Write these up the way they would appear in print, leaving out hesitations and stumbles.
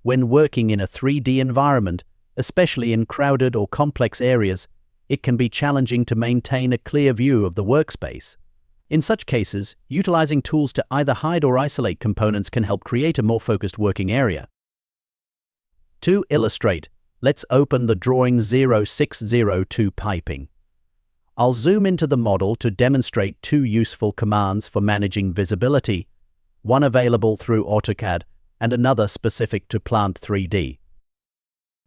When working in a 3D environment, especially in crowded or complex areas, it can be challenging to maintain a clear view of the workspace. In such cases, utilizing tools to either hide or isolate components can help create a more focused working area. To illustrate, let's open the drawing 0602 piping. I'll zoom into the model to demonstrate two useful commands for managing visibility, one available through AutoCAD and another specific to Plant 3D.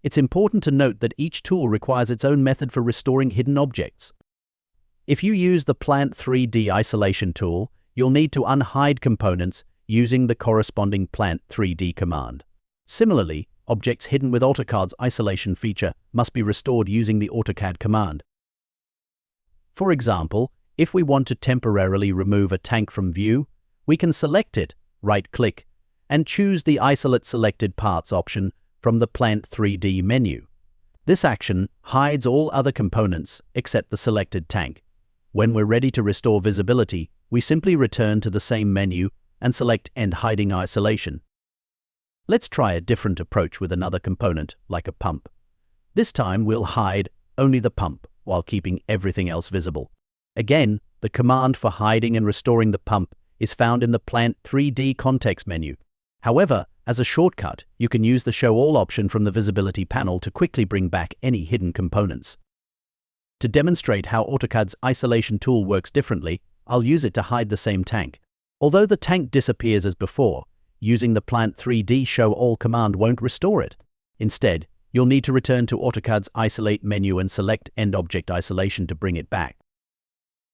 It's important to note that each tool requires its own method for restoring hidden objects. If you use the Plant 3D isolation tool, you'll need to unhide components using the corresponding Plant 3D command. Similarly, objects hidden with AutoCAD's isolation feature must be restored using the AutoCAD command. For example, if we want to temporarily remove a tank from view, we can select it, right-click, and choose the Isolate Selected Parts option from the Plant 3D menu. This action hides all other components except the selected tank. When we're ready to restore visibility, we simply return to the same menu and select End Hiding Isolation. Let's try a different approach with another component, like a pump. This time we'll hide only the pump while keeping everything else visible. Again, the command for hiding and restoring the pump is found in the Plant 3D context menu. However, as a shortcut, you can use the Show All option from the visibility panel to quickly bring back any hidden components. To demonstrate how AutoCAD's isolation tool works differently, I'll use it to hide the same tank. Although the tank disappears as before, using the Plant 3D Show All command won't restore it. Instead, you'll need to return to AutoCAD's Isolate menu and select End Object Isolation to bring it back.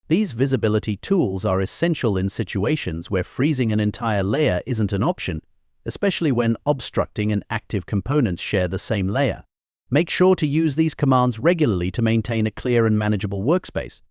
These visibility tools are essential in situations where freezing an entire layer isn't an option, especially when obstructing and active components share the same layer. Make sure to use these commands regularly to maintain a clear and manageable workspace.